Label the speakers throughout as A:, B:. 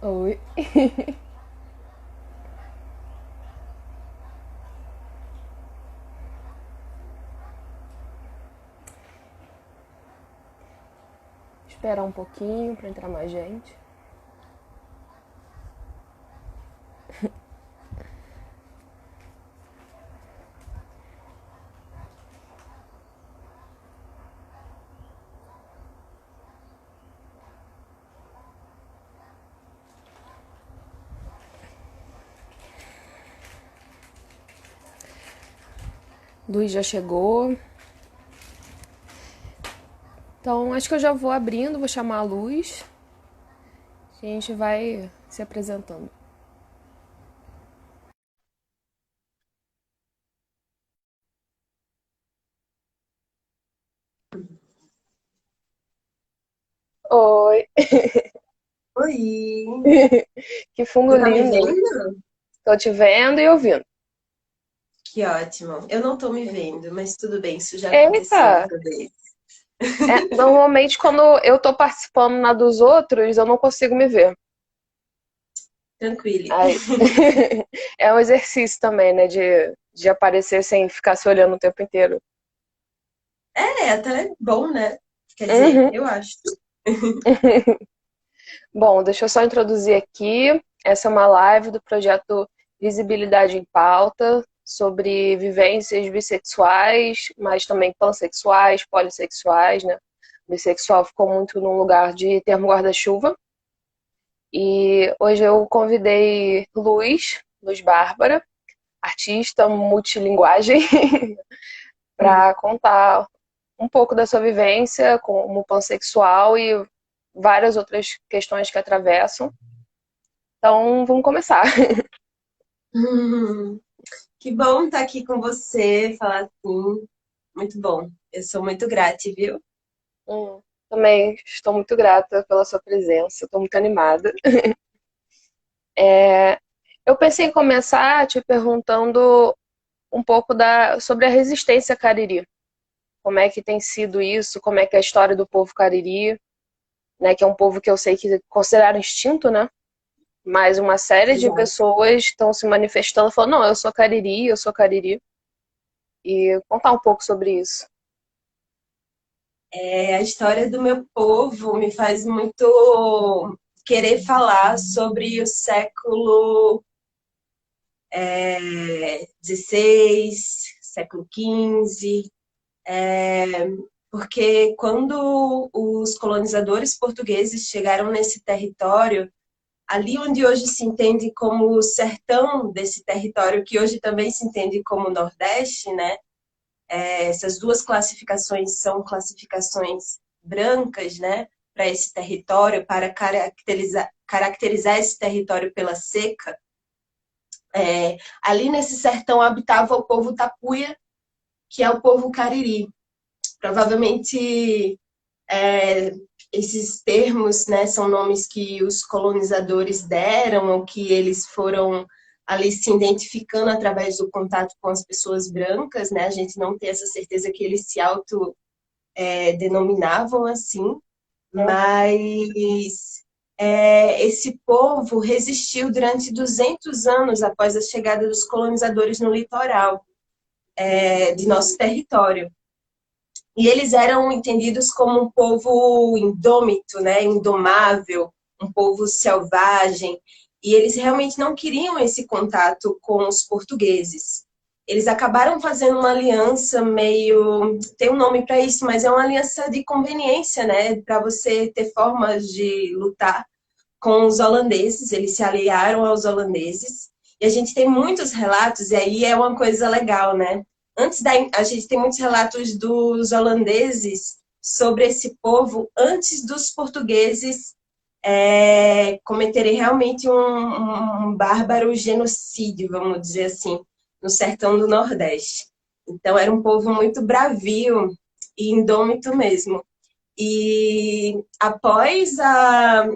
A: Oi. Esperar um pouquinho para entrar mais gente. Luiz já chegou. Então acho que eu já vou abrindo, vou chamar a Luz. A gente vai se apresentando. Oi.
B: Oi,
A: Que fundo
B: você tá me
A: lindo.
B: vendo?
A: Tô te vendo e ouvindo.
B: Que ótimo. Eu não tô me vendo, mas tudo bem, isso já aconteceu
A: Eita!
B: outra vez.
A: Normalmente quando eu tô participando na dos outros, eu não consigo me ver.
B: Tranquile.
A: Aí... é um exercício também, né? De aparecer sem ficar se olhando o tempo inteiro.
B: É, até bom, né? Quer dizer,
A: Uhum.
B: eu acho.
A: Bom, deixa eu só introduzir aqui. Essa é uma live do projeto Visibilidade em Pauta sobre vivências bissexuais, mas também pansexuais, polissexuais, né? Bissexual ficou muito num lugar de termo guarda-chuva. E hoje eu convidei Luz Bárbara, artista multilinguagem, para contar um pouco da sua vivência como pansexual e várias outras questões que atravessam. Então, vamos começar.
B: Hum, que bom estar aqui com você, falar assim. Muito bom. Eu sou muito grata, viu?
A: Também estou muito grata pela sua presença, estou muito animada. Eu pensei em começar te perguntando um pouco sobre a resistência cariri. Como é que tem sido isso? Como é que é a história do povo cariri, né? Que é um povo que eu sei que consideraram extinto, né? Mas uma série de
B: Exato.
A: pessoas estão se manifestando, falando, não, eu sou cariri, eu sou cariri. E contar um pouco sobre isso.
B: A história do meu povo me faz muito querer falar sobre o século 16, século 15, porque quando os colonizadores portugueses chegaram nesse território, ali onde hoje se entende como o sertão desse território, que hoje também se entende como Nordeste, né? Essas duas classificações são classificações brancas, né? Para esse território, para caracterizar esse território pela seca. Ali nesse sertão habitava o povo tapuia, que é o povo cariri. Provavelmente é, esses termos, né, são nomes que os colonizadores deram ou que eles foram ali se identificando através do contato com as pessoas brancas, né? A gente não tem essa certeza que eles se auto denominavam assim, mas esse povo resistiu durante 200 anos após a chegada dos colonizadores no litoral de nosso território. E eles eram entendidos como um povo indômito, né, indomável, um povo selvagem, e eles realmente não queriam esse contato com os portugueses. Eles acabaram fazendo uma aliança meio, tem um nome para isso, mas é uma aliança de conveniência, né, para você ter formas de lutar com os holandeses. Eles se aliaram aos holandeses. E a gente tem muitos relatos, e aí é uma coisa legal, né? A gente tem muitos relatos dos holandeses sobre esse povo antes dos portugueses cometerem realmente um bárbaro genocídio, vamos dizer assim, no sertão do Nordeste. Então era um povo muito bravio e indômito mesmo. E após a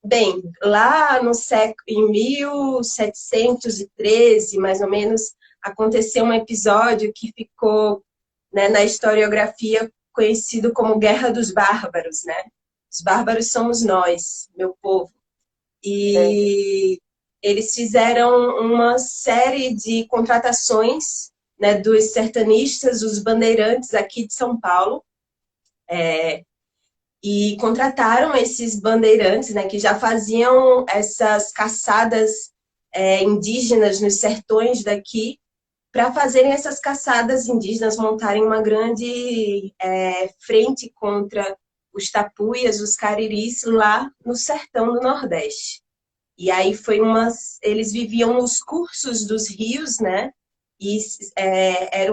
B: Bem, lá no século, em 1713, mais ou menos, aconteceu um episódio que ficou, né, na historiografia conhecido como Guerra dos Bárbaros, né? Os bárbaros somos nós, meu povo.
A: É.
B: E eles fizeram uma série de contratações, né, dos sertanistas, os bandeirantes aqui de São Paulo, e contrataram esses bandeirantes, né, que já faziam essas caçadas indígenas nos sertões daqui, para fazerem essas caçadas indígenas, montarem uma grande frente contra os tapuias, os cariris, lá no sertão do Nordeste. E aí eles viviam nos cursos dos rios, né? E é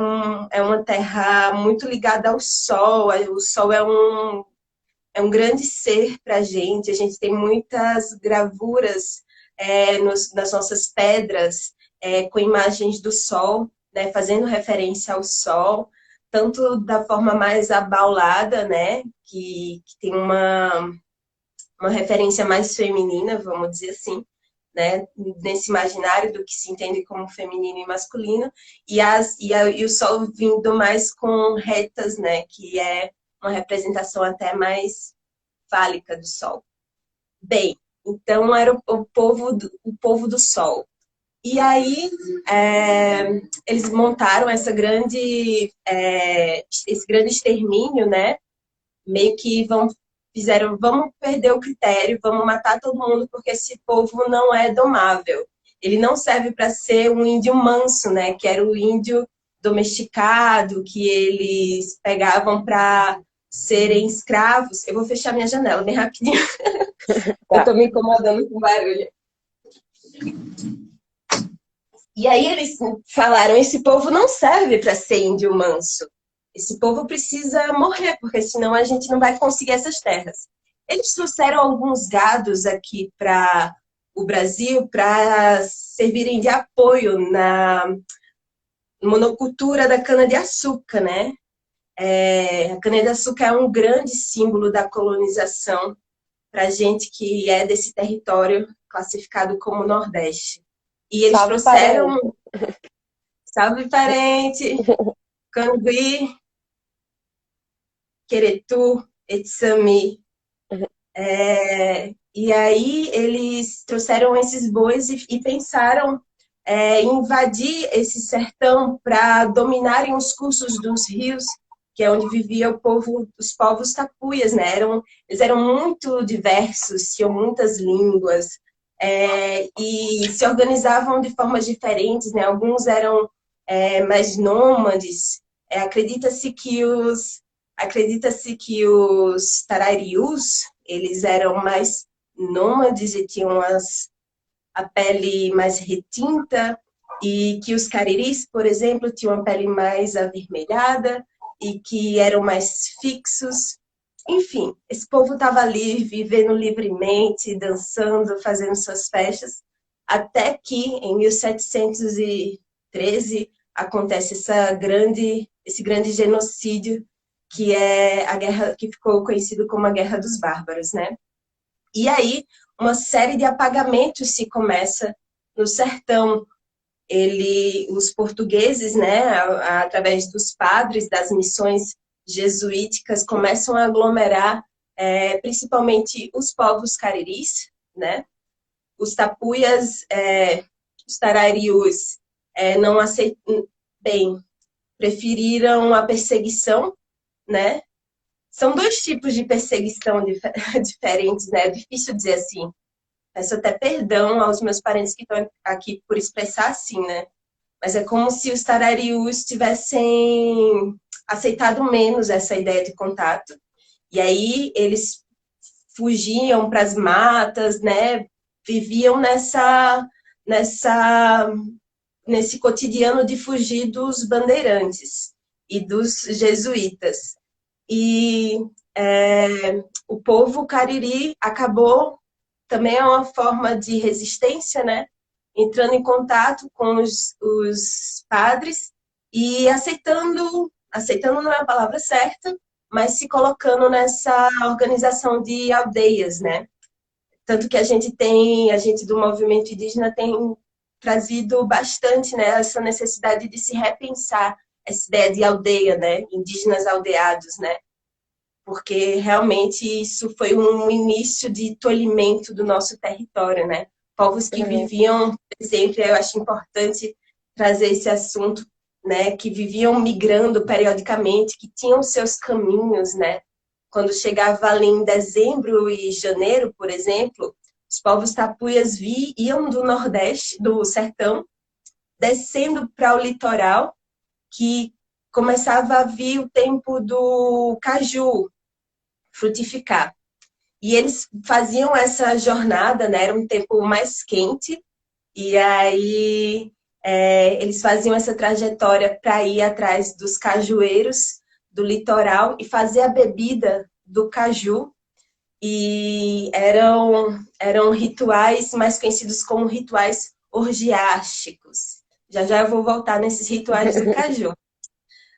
B: uma terra muito ligada ao sol. O sol é um grande ser para a gente tem muitas gravuras nas nossas pedras com imagens do sol, né, fazendo referência ao sol, tanto da forma mais abaulada, né, que tem uma referência mais feminina, vamos dizer assim, né, nesse imaginário do que se entende como feminino e masculino, e o sol vindo mais com retas, né, que é uma representação até mais fálica do sol. Bem, então era o povo do sol. E aí eles montaram esse grande extermínio, né? Meio que fizeram, vamos perder o critério, vamos matar todo mundo, porque esse povo não é domável. Ele não serve para ser um índio manso, né? Que era o índio domesticado, que eles pegavam para serem escravos. Eu vou fechar minha janela bem rapidinho. Eu
A: Tá.
B: tô me incomodando com barulho. E aí eles falaram: esse povo não serve para ser índio manso. Esse povo precisa morrer, porque senão a gente não vai conseguir essas terras. Eles trouxeram alguns gados aqui para o Brasil para servirem de apoio na monocultura da cana-de-açúcar, né? A cana-de-açúcar é um grande símbolo da colonização para a gente que é desse território classificado como Nordeste. E eles
A: Salve,
B: trouxeram,
A: parente.
B: salve parente, Cangui, Queretu, Etsami. E aí eles trouxeram esses bois e pensaram em invadir esse sertão para dominarem os cursos dos rios, que é onde vivia os povos tapuias, né? Eles eram muito diversos, tinham muitas línguas, e se organizavam de formas diferentes, né? Alguns eram mais nômades. Acredita-se que os tararius, eles eram mais nômades e tinham a pele mais retinta, e que os cariris, por exemplo, tinham a pele mais avermelhada e que eram mais fixos. Enfim, esse povo estava ali, vivendo livremente, dançando, fazendo suas festas, até que, em 1713, acontece esse grande genocídio, que é a guerra que ficou conhecido como a Guerra dos Bárbaros, né? E aí, uma série de apagamentos se começa no sertão. Os portugueses, né, através dos padres das missões jesuíticas, começam a aglomerar principalmente os povos cariris, né? Os tapuias, os tararius, não aceitam, bem, preferiram a perseguição, né? São dois tipos de perseguição diferentes, né? É difícil dizer assim. Peço até perdão aos meus parentes que estão aqui por expressar assim, né? Mas é como se os tararius tivessem aceitado menos essa ideia de contato. E aí eles fugiam para as matas, né? Viviam nesse cotidiano de fugir dos bandeirantes e dos jesuítas. E o povo cariri acabou, também é uma forma de resistência, né? Entrando em contato com os padres e aceitando não é a palavra certa, mas se colocando nessa organização de aldeias, né? Tanto que a gente do movimento indígena tem trazido bastante, né, essa necessidade de se repensar essa ideia de aldeia, né? Indígenas aldeados, né? porque realmente isso foi um início de tolhimento do nosso território, né? Povos que viviam, por exemplo, eu acho importante trazer esse assunto, né? Que viviam migrando periodicamente, que tinham seus caminhos, né? Quando chegava ali em dezembro e janeiro, por exemplo, os povos tapuias iam do Nordeste, do sertão, descendo para o litoral, que começava a vir o tempo do caju frutificar. E eles faziam essa jornada, né? Era um tempo mais quente, e aí eles faziam essa trajetória para ir atrás dos cajueiros do litoral e fazer a bebida do caju. E eram rituais mais conhecidos como rituais orgiásticos. Já já eu vou voltar nesses rituais do caju.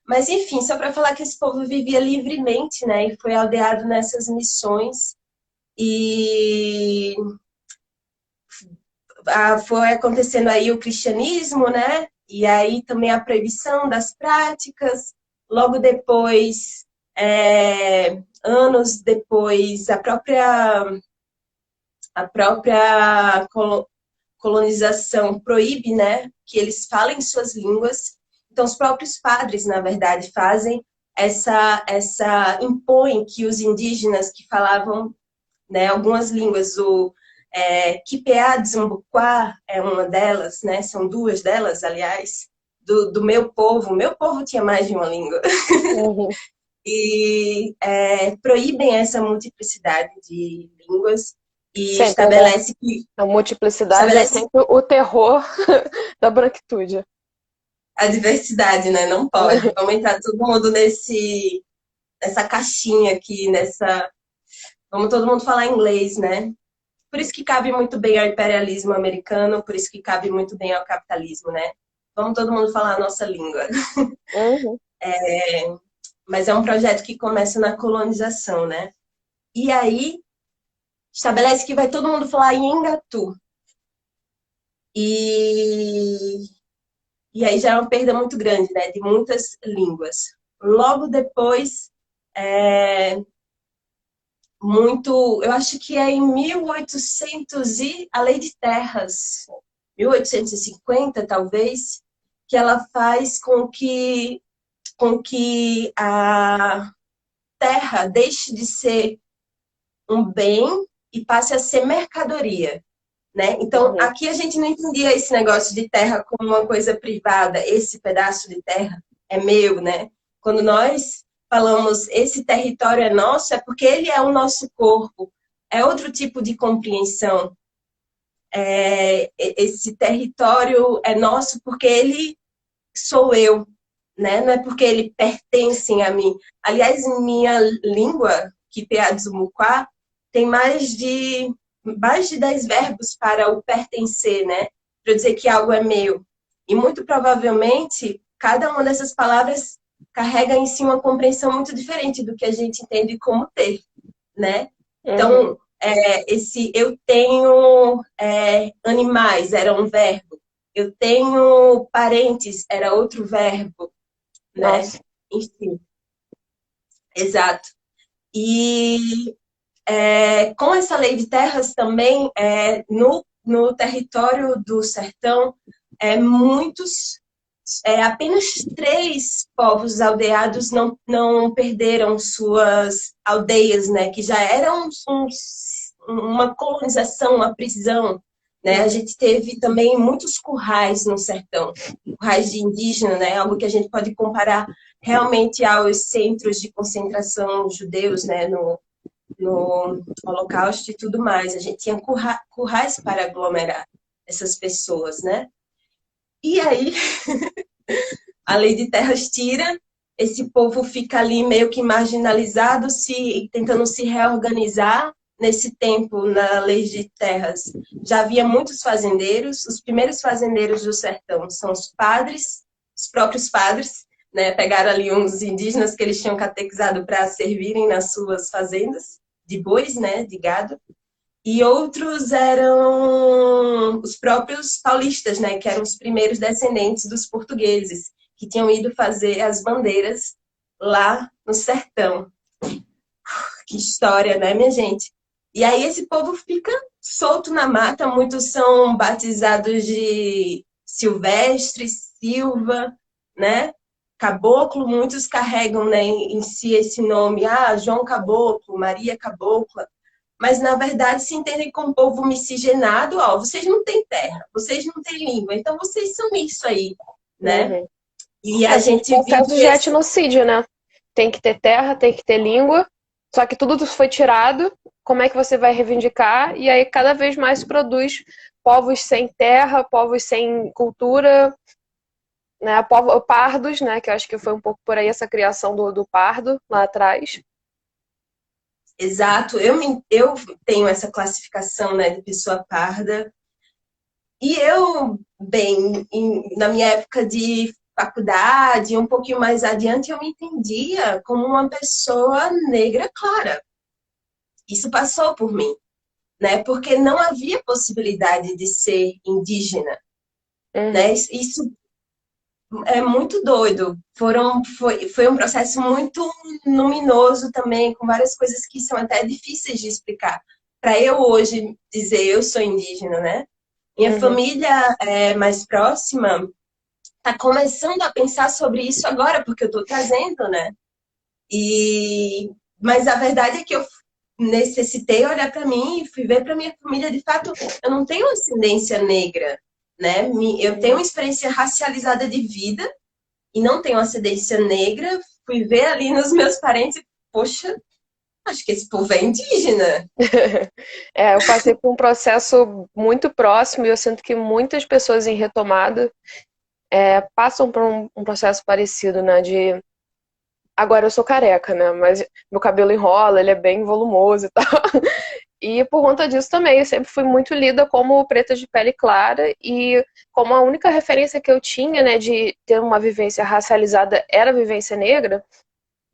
B: Mas, enfim, só para falar que esse povo vivia livremente, né? E foi aldeado nessas missões. E foi acontecendo aí o cristianismo, né? E aí também a proibição das práticas. Logo depois, anos depois, a própria colonização proíbe, né, que eles falem suas línguas. Então, os próprios padres, na verdade, fazem impõem que os indígenas que falavam, né, algumas línguas, o Kipeá Dzumbuquá é uma delas, né, são duas delas, aliás, do meu povo tinha mais de uma língua.
A: Uhum.
B: E proíbem essa multiplicidade de línguas e
A: Sempre, né?
B: estabelece que
A: A multiplicidade é sempre o terror da branquitude.
B: a diversidade, né? Não pode. Vamos entrar todo mundo nessa caixinha aqui, vamos todo mundo falar inglês, né? Por isso que cabe muito bem ao imperialismo americano, por isso que cabe muito bem ao capitalismo, né? Vamos todo mundo falar a nossa língua.
A: Uhum.
B: Mas é um projeto que começa na colonização, né? E aí estabelece que vai todo mundo falar em Engatu. E aí já é uma perda muito grande, né? De muitas línguas. Logo depois, eu acho que é em 1800 a Lei de Terras, 1850 talvez, que ela faz com que a terra deixe de ser um bem e passe a ser mercadoria, né? Então, aqui a gente não entendia esse negócio de terra como uma coisa privada, esse pedaço de terra é meu, né? Quando nós falamos esse território é nosso, é porque ele é o nosso corpo. É outro tipo de compreensão. Esse território é nosso porque ele sou eu, né? Não é porque ele pertence a mim. Aliás, em minha língua, Kipeadzumuquá, tem mais de 10 verbos para o pertencer, né? Para dizer que algo é meu. E muito provavelmente, cada uma dessas palavras carrega em si uma compreensão muito diferente do que a gente entende como ter, né? Então, esse eu tenho animais era um verbo. Eu tenho parentes era outro verbo, né?
A: Nossa.
B: Enfim, exato. E com essa lei de terras também, no território do sertão, apenas 3 povos aldeados não perderam suas aldeias, né? Que já eram uma colonização, uma prisão. Né? A gente teve também muitos currais no sertão, currais de indígena, né? Algo que a gente pode comparar realmente aos centros de concentração judeus, né? No Holocausto e tudo mais. A gente tinha currais para aglomerar essas pessoas, né? E aí, a lei de terras tira, esse povo fica ali meio que marginalizado, tentando se reorganizar. Nesse tempo, na lei de terras, já havia muitos fazendeiros. Os primeiros fazendeiros do sertão são os padres, os próprios padres, né? Pegaram ali uns indígenas que eles tinham catequizado para servirem nas suas fazendas de bois, né, de gado, e outros eram os próprios paulistas, né, que eram os primeiros descendentes dos portugueses, que tinham ido fazer as bandeiras lá no sertão. Que história, né, minha gente? E aí esse povo fica solto na mata, muitos são batizados de Silvestre, Silva, né? Caboclo, muitos carregam, né, em si esse nome, João Caboclo, Maria Cabocla, mas na verdade se entendem como povo miscigenado, vocês não têm terra, vocês não têm língua, então vocês são isso aí, né?
A: Uhum.
B: E a
A: São
B: gente vive
A: processos de etnocídio, né? Tem que ter terra, tem que ter língua, só que tudo foi tirado. Como é que você vai reivindicar? E aí cada vez mais se produz povos sem terra, povos sem cultura, né? Pardos, né? Que eu acho que foi um pouco por aí essa criação do pardo lá atrás.
B: Exato, eu tenho essa classificação, né, de pessoa parda. E eu, bem, na minha época de faculdade, um pouquinho mais adiante, eu me entendia como uma pessoa negra clara. Isso passou por mim, né? Porque não havia possibilidade de ser indígena, né?
A: Uhum.
B: Isso é muito doido. Foi um processo muito luminoso também, com várias coisas que são até difíceis de explicar. Para eu hoje dizer eu sou indígena, né? Minha
A: Uhum.
B: família mais próxima está começando a pensar sobre isso agora, porque eu estou trazendo, né? Mas a verdade é que eu necessitei olhar para mim e fui ver para minha família. De fato, eu não tenho ascendência negra, né? Eu tenho uma experiência racializada de vida e não tenho ascendência negra. Fui ver ali nos meus parentes e, poxa, acho que esse povo é indígena.
A: Eu passei por um processo muito próximo e eu sinto que muitas pessoas em retomada passam por um processo parecido, né? Agora eu sou careca, né? Mas meu cabelo enrola, ele é bem volumoso e tal. E por conta disso também, eu sempre fui muito lida como preta de pele clara e como a única referência que eu tinha, né, de ter uma vivência racializada era a vivência negra,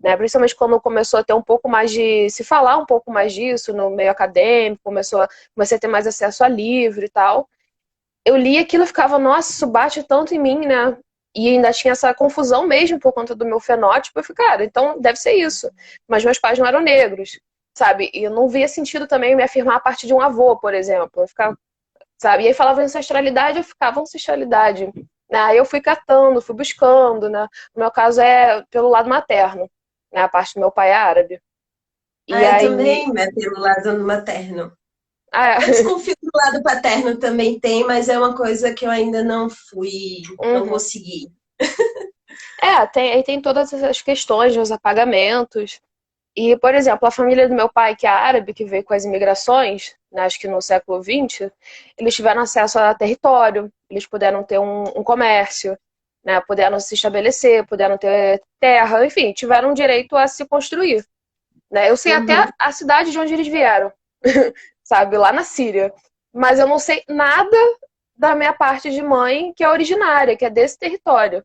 A: né? Principalmente quando começou a ter um pouco mais de se falar um pouco mais disso no meio acadêmico, comecei a ter mais acesso a livro e tal. Eu li aquilo e ficava, nossa, isso bate tanto em mim, né? E ainda tinha essa confusão mesmo por conta do meu fenótipo. Eu falei, cara, então deve ser isso. Mas meus pais não eram negros, sabe? E eu não via sentido também me afirmar a partir de um avô, por exemplo. Eu ficava, sabe? E aí falava ancestralidade, eu ficava ancestralidade. Aí eu fui catando, fui buscando, né? No meu caso é pelo lado materno, né? A parte do meu pai é árabe. E
B: Eu
A: aí.
B: também, né, pelo lado materno.
A: Ah,
B: Eu desconfio que o lado paterno também tem, mas é uma coisa que eu ainda não
A: uhum.
B: consegui.
A: Aí tem todas essas questões, os apagamentos. E, por exemplo, a família do meu pai, que é árabe, que veio com as imigrações, né, acho que no século XX, eles tiveram acesso a território, eles puderam ter um comércio, né, puderam se estabelecer, puderam ter terra, enfim, tiveram direito a se construir. Né? Eu sei até
B: Uhum.
A: a cidade de onde eles vieram, sabe, lá na Síria. Mas eu não sei nada da minha parte de mãe, que é originária, que é desse território.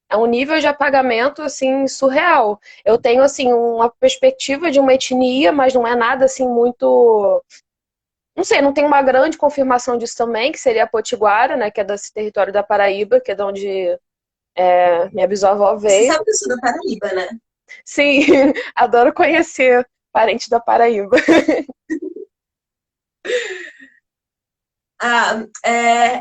A: É um nível de apagamento, assim, surreal. Eu tenho, assim, uma perspectiva de uma etnia, mas não é nada, assim, muito... Não sei, não tem uma grande confirmação disso também, que seria a Potiguara, né, que é desse território da Paraíba, que é de onde minha bisavó
B: Você
A: veio.
B: sabe que eu sou da Paraíba, né?
A: Sim, adoro conhecer parentes da Paraíba.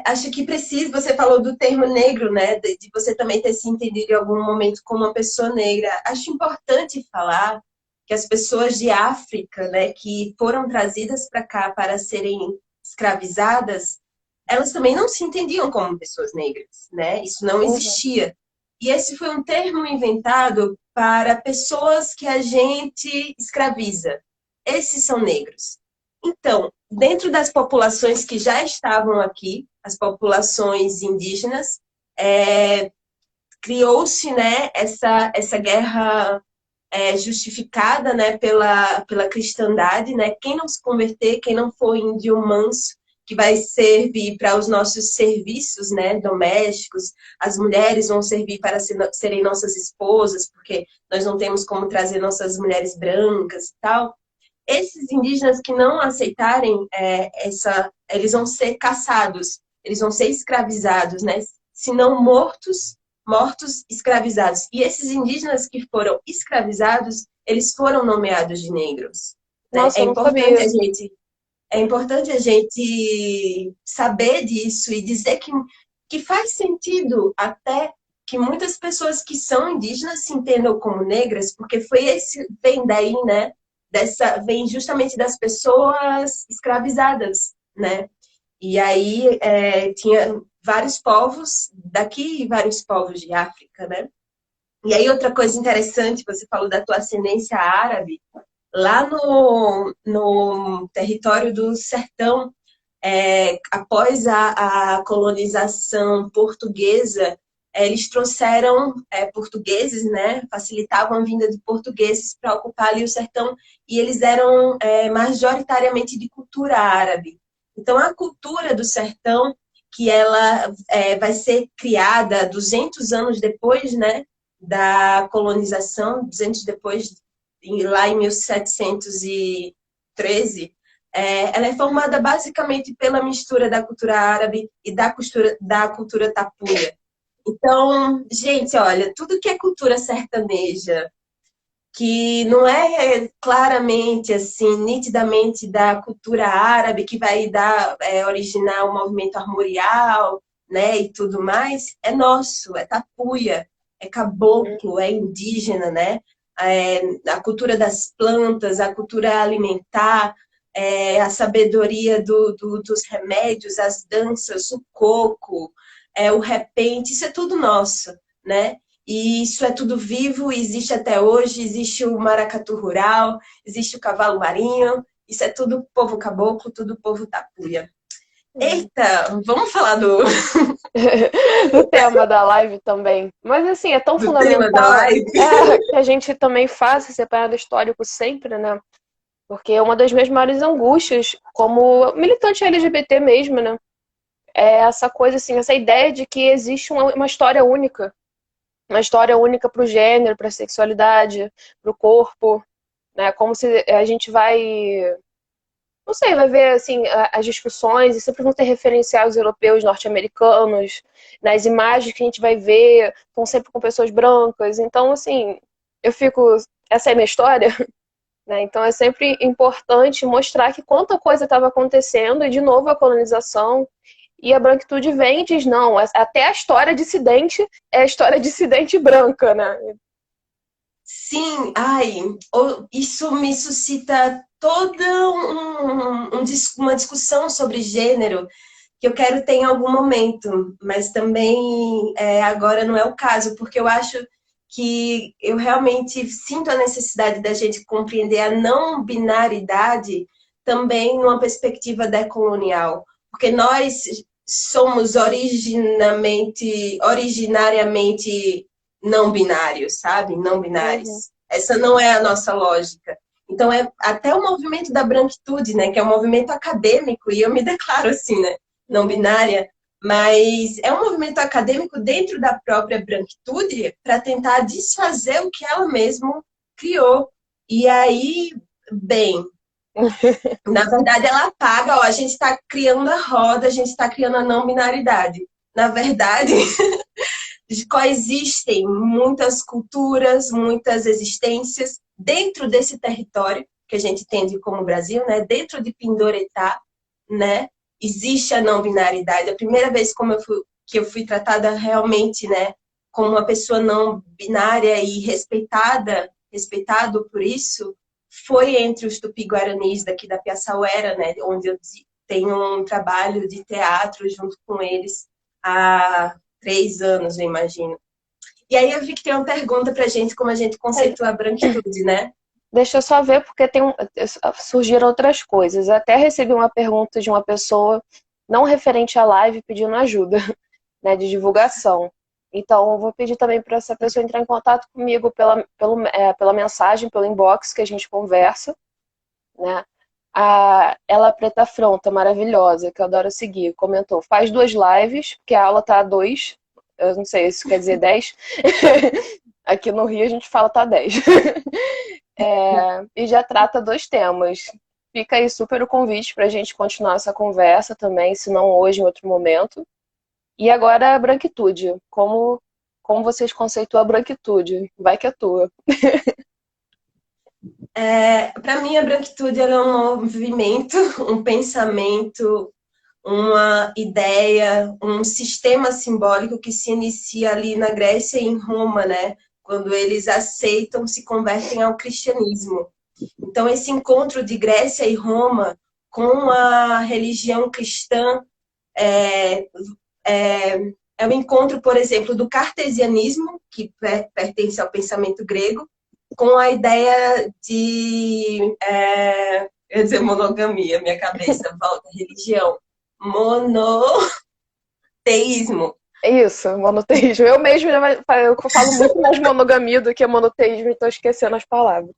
B: Acho que precisa, você falou do termo negro, né? De você também ter se entendido em algum momento como uma pessoa negra. Acho importante falar que as pessoas de África, né, que foram trazidas para cá para serem escravizadas, elas também não se entendiam como pessoas negras, né? Isso não
A: Uhum,
B: existia. E esse foi um termo inventado para pessoas que a gente escraviza. Esses são negros. Então, dentro das populações que já estavam aqui, as populações indígenas, criou-se, né, essa guerra justificada, né, pela cristandade, né? Quem não se converter, quem não for índio manso, que vai servir para os nossos serviços, né, domésticos, as mulheres vão servir para serem nossas esposas, porque nós não temos como trazer nossas mulheres brancas e tal. Esses indígenas que não aceitarem eles vão ser caçados, eles vão ser escravizados, né? Se não mortos, escravizados. E esses indígenas que foram escravizados, eles foram nomeados de negros, né?
A: Nossa, eu não sabia.
B: É importante a gente saber disso e dizer que faz sentido até que muitas pessoas que são indígenas se entendam como negras, porque vem daí, né? Vem justamente das pessoas escravizadas, né? E aí tinha vários povos daqui e vários povos de África, né? E aí outra coisa interessante, você falou da tua ascendência árabe, lá no território do Sertão, após a colonização portuguesa, eles trouxeram portugueses, né? Facilitavam a vinda de portugueses para ocupar ali o sertão, e eles eram majoritariamente de cultura árabe. Então, a cultura do sertão, que ela vai ser criada 200 anos depois, né, da colonização, 200 depois, lá em 1713, ela é formada basicamente pela mistura da cultura árabe e da cultura tapuia. Então, gente, olha, tudo que é cultura sertaneja, que não é claramente, assim, nitidamente da cultura árabe, que vai originar o movimento armorial, né, e tudo mais, é nosso, é tapuia, é caboclo, é indígena, né? A cultura das plantas, a cultura alimentar, a sabedoria dos remédios, as danças, o coco, o repente, isso é tudo nosso, né? E isso é tudo vivo, existe até hoje, existe o maracatu rural, existe o cavalo marinho, isso é tudo povo caboclo, tudo povo tapuia. Eita, vamos falar
A: Do tema da live também. Mas assim, é tão
B: do tema da
A: fundamental
B: live.
A: que a gente também faça esse apanhado histórico sempre, né? Porque uma das minhas maiores angústias, como militante LGBT mesmo, né? É essa coisa, assim, essa ideia de que existe uma história única. Uma história única para o gênero, para a sexualidade, para o corpo, né? Como se a gente vai, não sei, vai ver assim as discussões e sempre vão ter referenciais europeus, norte-americanos, nas imagens que a gente vai ver, estão sempre com pessoas brancas. Então, assim, eu fico, essa é a minha história, né? Então é sempre importante mostrar que quanta coisa estava acontecendo e de novo a colonização. E a branquitude vem e diz, não, até a história dissidente é a história dissidente branca, né?
B: Sim, ai, isso me suscita toda uma discussão sobre gênero que eu quero ter em algum momento, mas também agora não é o caso, porque eu acho que eu realmente sinto a necessidade da gente compreender a não binaridade também numa perspectiva decolonial, porque nós somos originariamente não binários, sabe? Não
A: Uhum.
B: binários. Essa não é a nossa lógica. Então, até o movimento da branquitude, né, que é um movimento acadêmico, e eu me declaro assim, né, não binária, mas é um movimento acadêmico dentro da própria branquitude para tentar desfazer o que ela mesma criou. E aí, bem, na verdade, ela apaga, ó, a gente está criando a roda, a gente está criando a não binaridade. Na verdade, coexistem muitas culturas, muitas existências dentro desse território que a gente entende como Brasil, né? Dentro de Pindoretá, né? Existe a não binaridade. A primeira vez que eu fui tratada realmente, né, como uma pessoa não binária e respeitado por isso, foi entre os tupi-guaranis daqui da Piaçauera, né, onde eu tenho um trabalho de teatro junto com eles há 3 anos, eu imagino. E aí eu vi que tem uma pergunta pra gente, como a gente conceitua a branquitude, né?
A: Deixa eu só ver, porque surgiram outras coisas. Eu até recebi uma pergunta de uma pessoa não referente à live pedindo ajuda, né, de divulgação. Então, eu vou pedir também para essa pessoa entrar em contato comigo pela mensagem, pelo inbox que a gente conversa, né? Ela Preta Fronta, maravilhosa, que eu adoro seguir, comentou, faz 2 lives, porque a aula tá a 2, eu não sei, isso quer dizer 10. Aqui no Rio a gente fala tá 10. E já trata 2 temas. Fica aí super o convite para a gente continuar essa conversa também, se não hoje, em outro momento. E agora a branquitude. Como vocês conceituam a branquitude? Vai que é tua.
B: Para mim, a branquitude ela é um movimento, um pensamento, uma ideia, um sistema simbólico que se inicia ali na Grécia e em Roma, né? Quando eles aceitam, se convertem ao cristianismo. Então, esse encontro de Grécia e Roma com a religião cristã é, é, é o encontro, por exemplo, do cartesianismo, que pertence ao pensamento grego, com a ideia de, eu ia dizer monogamia, minha cabeça volta, religião, monoteísmo.
A: Isso, monoteísmo. Eu mesmo eu falo muito mais monogamia do que monoteísmo e estou esquecendo as palavras.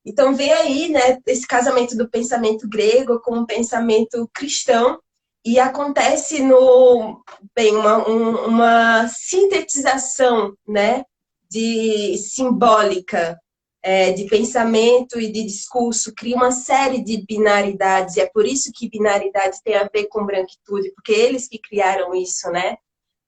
B: Então vem aí, né, esse casamento do pensamento grego com o pensamento cristão, e acontece uma sintetização, né, de simbólica, de pensamento e de discurso, cria uma série de binaridades, e é por isso que binaridade tem a ver com branquitude, porque eles que criaram isso, né?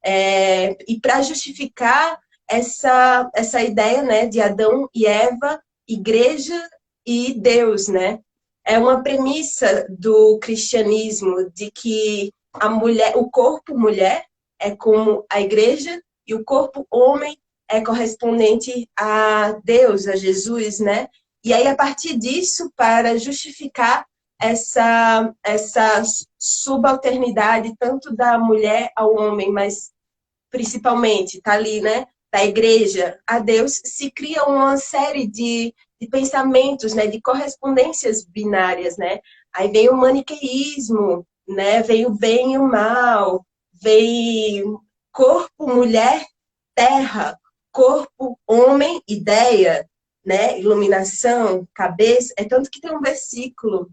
B: E para justificar essa ideia, né, de Adão e Eva, igreja e Deus, né? É uma premissa do cristianismo de que a mulher, o corpo mulher é como a igreja e o corpo homem é correspondente a Deus, a Jesus, né? E aí, a partir disso, para justificar essa subalternidade tanto da mulher ao homem, mas principalmente, tá ali, né, da igreja a Deus, se cria uma série de pensamentos, né, de correspondências binárias, né? Aí vem o maniqueísmo, né? Vem o bem e o mal, vem corpo, mulher, terra, corpo, homem, ideia, né? Iluminação, cabeça. É tanto que tem um versículo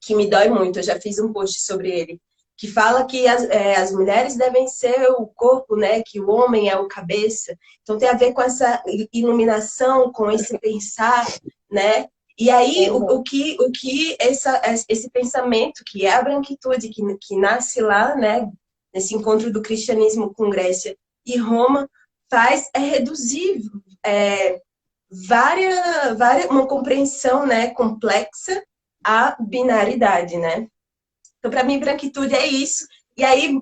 B: que me dói muito, eu já fiz um post sobre ele, que fala que as mulheres devem ser o corpo, né? Que o homem é o cabeça. Então tem a ver com essa iluminação, com esse pensar, né? E aí o que esse pensamento, que é a branquitude, que nasce lá, né? Nesse encontro do cristianismo com Grécia e Roma, faz é reduzir uma compreensão, né, complexa à binaridade, né? Então, para mim, branquitude é isso. E aí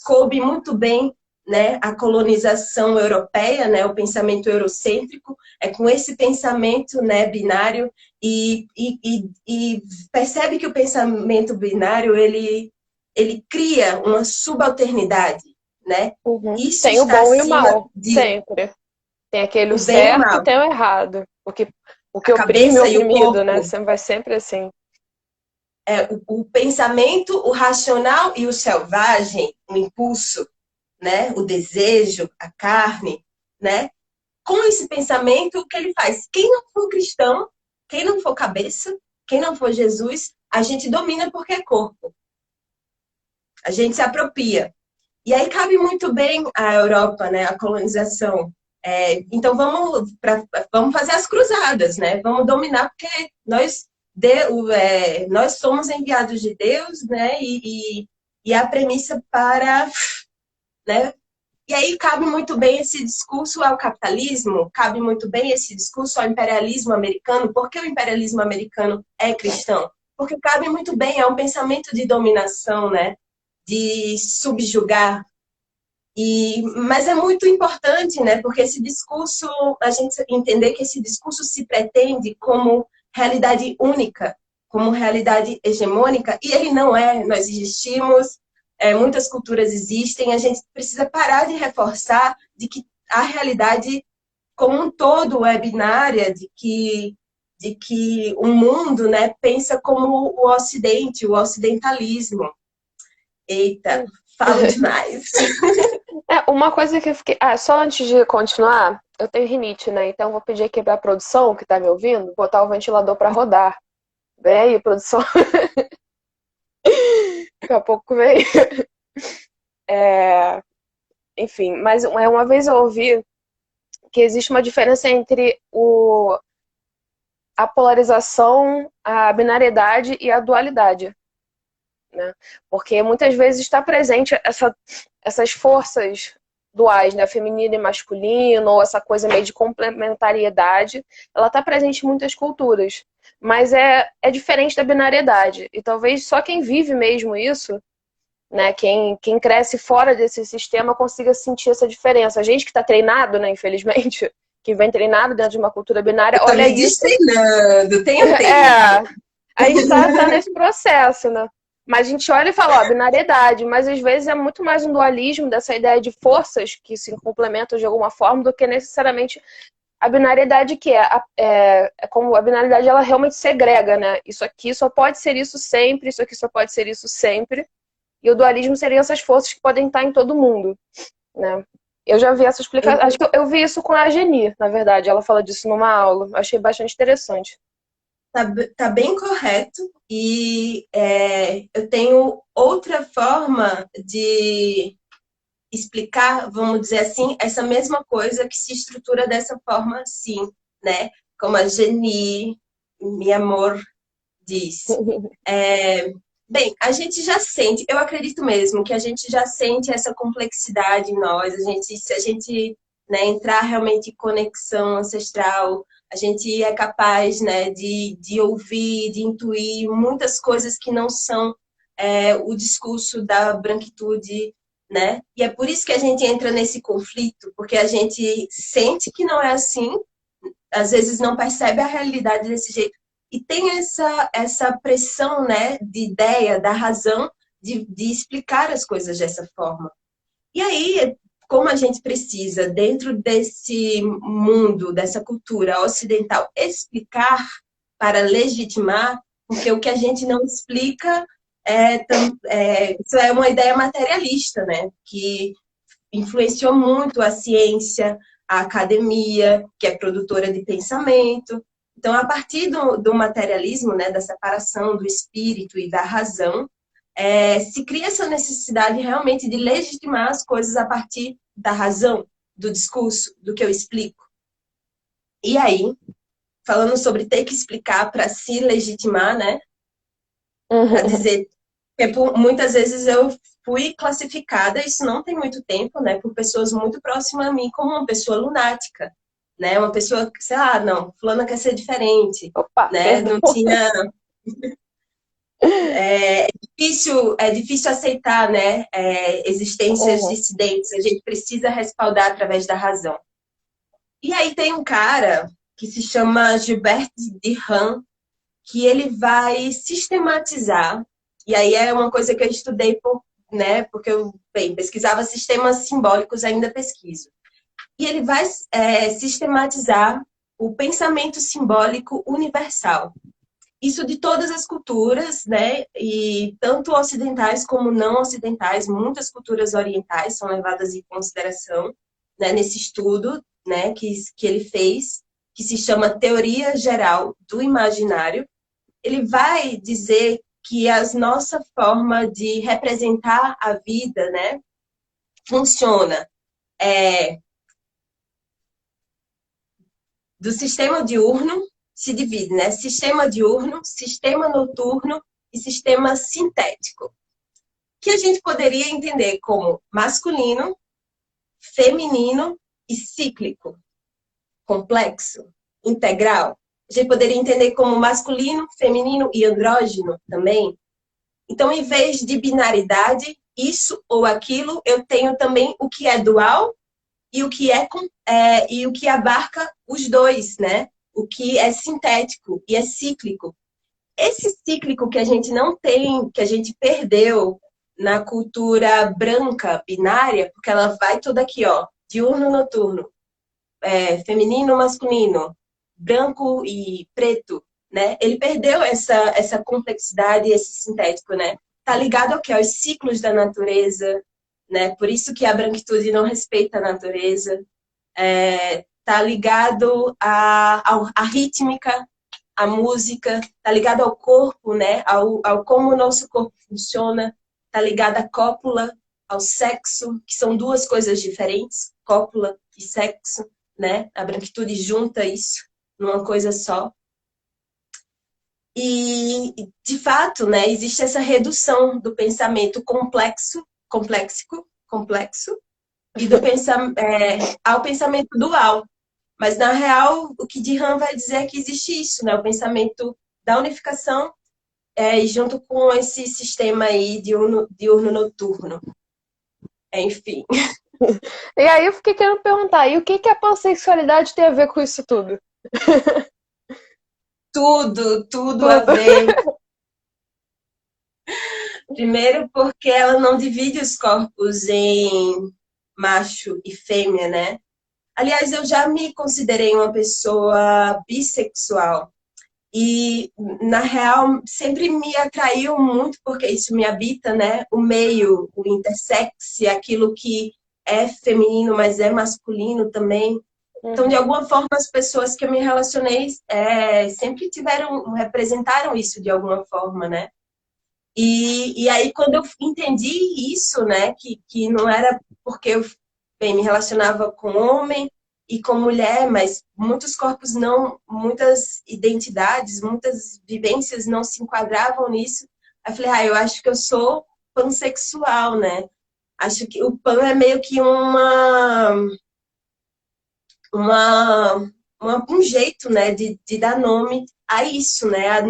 B: coube muito bem, né, a colonização europeia, né, o pensamento eurocêntrico, com esse pensamento, né, binário, e percebe que o pensamento binário ele cria uma subalternidade, né? Isso
A: Tem o
B: está
A: bom e o
B: acima
A: mal,
B: de
A: sempre. Tem aquele o
B: o bem e o
A: certo e
B: mal,
A: tem o errado. O
B: a
A: que oprime o
B: cabeça e o
A: oprimido, né?
B: corpo.
A: Sempre vai sempre assim.
B: O pensamento, o racional e o selvagem, o impulso, né? O desejo, a carne, né? Com esse pensamento, o que ele faz? Quem não for cristão, quem não for cabeça, quem não for Jesus, a gente domina porque é corpo. A gente se apropria. E aí cabe muito bem à Europa, né? A colonização. Então vamos fazer as cruzadas, né? Vamos dominar porque nós somos enviados de Deus, né? E a premissa para, né? E aí cabe muito bem esse discurso ao capitalismo, cabe muito bem esse discurso ao imperialismo americano. Por que o imperialismo americano é cristão? Porque cabe muito bem a um pensamento de dominação, né? De subjugar. Mas é muito importante, né? Porque esse discurso, a gente entender que esse discurso se pretende como realidade única, como realidade hegemônica, e ele não é. Nós existimos, muitas culturas existem, a gente precisa parar de reforçar de que a realidade como um todo é binária, de que o mundo, né, pensa como o Ocidente, o ocidentalismo. Eita, falo demais.
A: Uma coisa que eu fiquei. Só antes de continuar, eu tenho rinite, né? Então vou pedir aqui pra produção, que tá me ouvindo, botar o ventilador pra rodar. Vem aí, produção. Daqui a pouco vem. Enfim, mas uma vez eu ouvi que existe uma diferença entre a polarização, a binariedade e a dualidade, né? Porque muitas vezes está presente essas forças duais, né? Feminino e masculino, ou essa coisa meio de complementariedade, ela está presente em muitas culturas. Mas é diferente da binariedade. E talvez só quem vive mesmo isso, né? Quem cresce fora desse sistema consiga sentir essa diferença. A gente que está treinado, né, infelizmente, que vem treinado dentro de uma cultura binária,
B: Eu tô
A: olha
B: me
A: isso.
B: destreinando, tenho tempo.
A: É, a gente tá nesse processo, né? Mas a gente olha e fala, ó, binariedade, mas às vezes é muito mais um dualismo dessa ideia de forças que se complementam de alguma forma do que necessariamente a binariedade que é como a binariedade ela realmente segrega, né? Isso aqui só pode ser isso sempre, isso aqui só pode ser isso sempre. E o dualismo seriam essas forças que podem estar em todo mundo, né? Eu já vi essa explicação, acho que eu vi isso com a Geni, na verdade, ela fala disso numa aula, achei bastante interessante.
B: Tá bem correto. E eu tenho outra forma de explicar, vamos dizer assim, essa mesma coisa que se estrutura dessa forma, sim, né? Como a Geni, meu amor, diz. Bem, a gente já sente, eu acredito mesmo que a gente já sente essa complexidade em nós. Se a gente, né, entrar realmente em conexão ancestral, a gente é capaz, né, de ouvir, de intuir muitas coisas que não são o discurso da branquitude, né? E é por isso que a gente entra nesse conflito, porque a gente sente que não é assim, às vezes não percebe a realidade desse jeito. E tem essa pressão, né, de ideia, da razão, de explicar as coisas dessa forma. E aí, como a gente precisa, dentro desse mundo, dessa cultura ocidental, explicar para legitimar, porque o que a gente não explica isso é uma ideia materialista, né? Que influenciou muito a ciência, a academia, que é produtora de pensamento. Então, a partir do materialismo, né, da separação do espírito e da razão, se cria essa necessidade realmente de legitimar as coisas a partir da razão, do discurso, do que eu explico. E aí, falando sobre ter que explicar para se legitimar, né, para dizer muitas vezes eu fui classificada, isso não tem muito tempo, né, por pessoas muito próximas a mim, como uma pessoa lunática, né, uma pessoa que, sei lá, não, fulana quer ser diferente,
A: Opa,
B: né,
A: perdão.
B: não tinha... É difícil aceitar, né, existências
A: Uhum.
B: dissidentes, a gente precisa respaldar através da razão. E aí tem um cara que se chama Gilbert Durkheim, que ele vai sistematizar, e aí é uma coisa que eu estudei porque eu, bem, pesquisava sistemas simbólicos, ainda pesquiso. E ele vai sistematizar o pensamento simbólico universal. Isso de todas as culturas, né? E tanto ocidentais como não ocidentais, muitas culturas orientais são levadas em consideração, né, nesse estudo, né, que ele fez, que se chama Teoria Geral do Imaginário. Ele vai dizer que a nossa forma de representar a vida, né, funciona do sistema diurno, se divide, né? Sistema diurno, sistema noturno e sistema sintético, que a gente poderia entender como masculino, feminino e cíclico, complexo, integral. A gente poderia entender como masculino, feminino e andrógeno também. Então, em vez de binaridade, isso ou aquilo, eu tenho também o que é dual e o que e o que abarca os dois, né? O que é sintético e é cíclico. Esse cíclico que a gente não tem, que a gente perdeu na cultura branca binária, porque ela vai toda aqui, ó, diurno, noturno, feminino, masculino, branco e preto, né? Ele perdeu essa complexidade, esse sintético, né? Tá ligado ao que? Aos ciclos da natureza, né? Por isso que a branquitude não respeita a natureza. Tá ligado à rítmica, à música, tá ligado ao corpo, né? Ao como o nosso corpo funciona, tá ligado à cópula, ao sexo, que são duas coisas diferentes, cópula e sexo, né? A branquitude junta isso numa coisa só. E, de fato, né, existe essa redução do pensamento complexo, e ao pensamento dual. Mas, na real, o que Dirham vai dizer é que existe isso, né? O pensamento da unificação e junto com esse sistema aí diurno-noturno. Enfim,
A: E aí eu fiquei querendo perguntar, e o que que a pansexualidade tem a ver com isso tudo?
B: tudo a
A: Tudo.
B: ver. Primeiro porque ela não divide os corpos em macho e fêmea, né? Aliás, eu já me considerei uma pessoa bissexual. E, na real, sempre me atraiu muito, porque isso me habita, né? O meio, o intersex, aquilo que é feminino, mas é masculino também. Então, de
A: Uhum.
B: alguma forma, as pessoas que eu me relacionei sempre representaram isso de alguma forma, né? E aí, quando eu entendi isso, né, que não era porque eu me relacionava com homem e com mulher, mas muitos corpos não, muitas identidades, muitas vivências não se enquadravam nisso. Aí eu falei, eu acho que eu sou pansexual, né? Acho que o pan é meio que uma, um jeito, né, de dar nome a isso, né, a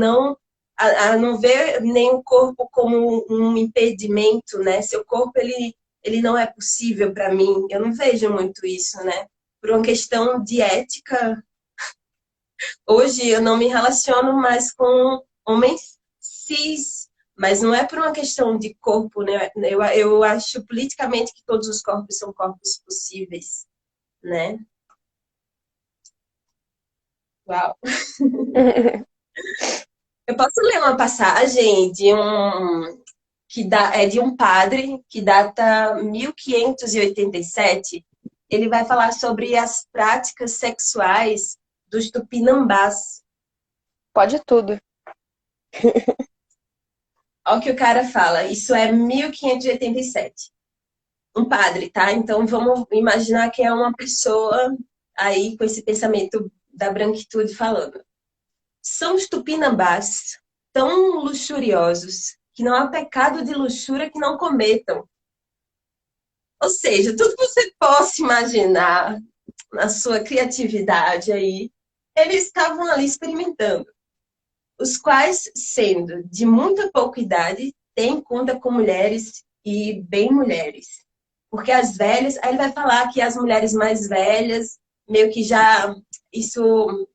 B: não ver nenhum corpo como um impedimento, né, seu corpo, ele não é possível para mim, eu não vejo muito isso, né, por uma questão de ética, hoje eu não me relaciono mais com homens cis, mas não é por uma questão de corpo, né, eu acho politicamente que todos os corpos são corpos possíveis, né. Uau. Eu posso ler uma passagem de um padre que data 1587. Ele vai falar sobre as práticas sexuais dos tupinambás.
A: Pode tudo.
B: Olha o que o cara fala. Isso é 1587. Um padre, tá? Então vamos imaginar que é uma pessoa aí com esse pensamento da branquitude falando. São os tupinambás tão luxuriosos que não há pecado de luxúria que não cometam. Ou seja, tudo que você possa imaginar na sua criatividade aí, eles estavam ali experimentando. Os quais, sendo de muita pouca idade, têm conta com mulheres e bem mulheres. Porque as velhas, aí ele vai falar que as mulheres mais velhas, meio que já, isso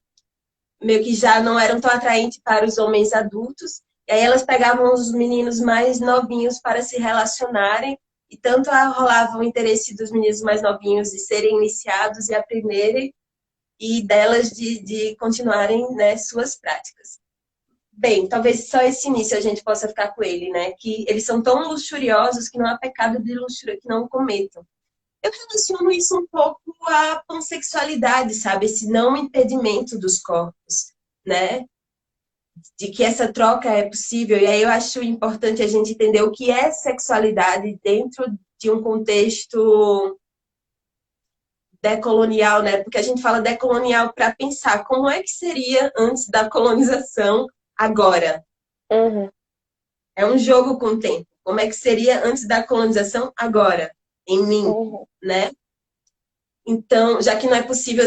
B: meio que já não eram tão atraentes para os homens adultos. E aí elas pegavam os meninos mais novinhos para se relacionarem. E tanto rolava o interesse dos meninos mais novinhos de serem iniciados e aprenderem, e delas de continuarem, né, suas práticas. Bem, talvez só esse início a gente possa ficar com ele, né? Que eles são tão luxuriosos que não há pecado de luxúria que não cometam. Eu relaciono isso um pouco à pansexualidade, sabe? Esse não impedimento dos corpos, né? De que essa troca é possível. E aí eu acho importante a gente entender o que é sexualidade dentro de um contexto decolonial, né? Porque a gente fala decolonial para pensar como é que seria antes da colonização agora.
A: Uhum.
B: É um jogo com o tempo. Como é que seria antes da colonização agora, em mim,
A: Uhum.
B: né? Então, já que não é possível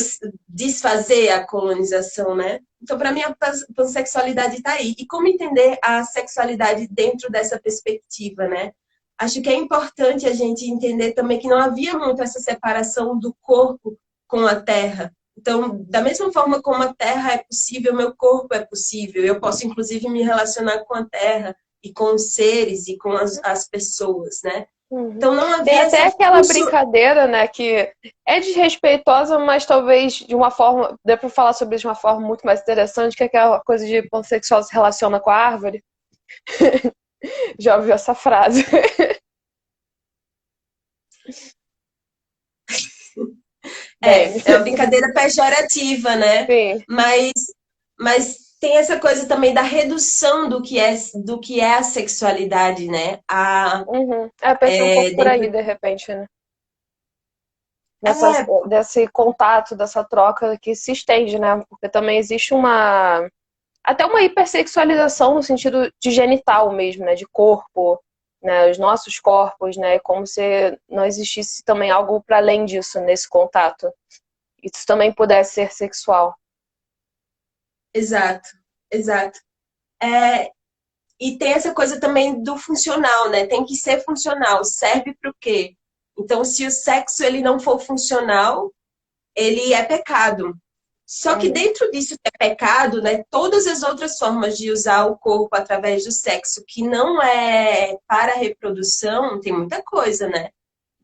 B: desfazer a colonização, né? Então, para mim, a pansexualidade está aí. E como entender a sexualidade dentro dessa perspectiva, né? Acho que é importante a gente entender também que não havia muito essa separação do corpo com a terra. Então, da mesma forma como a terra é possível, meu corpo é possível. Eu posso, inclusive, me relacionar com a terra e com os seres e com as pessoas, né?
A: Uhum.
B: Então, não
A: Tem
B: havia
A: até
B: essa
A: aquela brincadeira, né, que é desrespeitosa, mas talvez de uma forma, dê pra falar sobre isso de uma forma muito mais interessante, que é aquela coisa de pansexual se relaciona com a árvore. Já ouviu essa frase? Bem,
B: é uma brincadeira pejorativa, né?
A: sim.
B: Mas, mas tem essa coisa também da redução do que é a sexualidade, né?
A: Uhum. É, pensei um pouco por aí,
B: Dentro,
A: de repente, né?
B: é,
A: Desse contato, dessa troca que se estende, né? Porque também existe até uma hipersexualização no sentido de genital mesmo, né? De corpo. né, os nossos corpos, né, como se não existisse também algo para além disso nesse contato. Isso também pudesse ser sexual.
B: Exato, exato. É, e tem essa coisa também do funcional, né? Tem que ser funcional. Serve para o quê? Então, se o sexo ele não for funcional, ele é pecado. Só que
A: Uhum.
B: dentro disso que é pecado, né? Todas as outras formas de usar o corpo através do sexo que não é para a reprodução, tem muita coisa, né?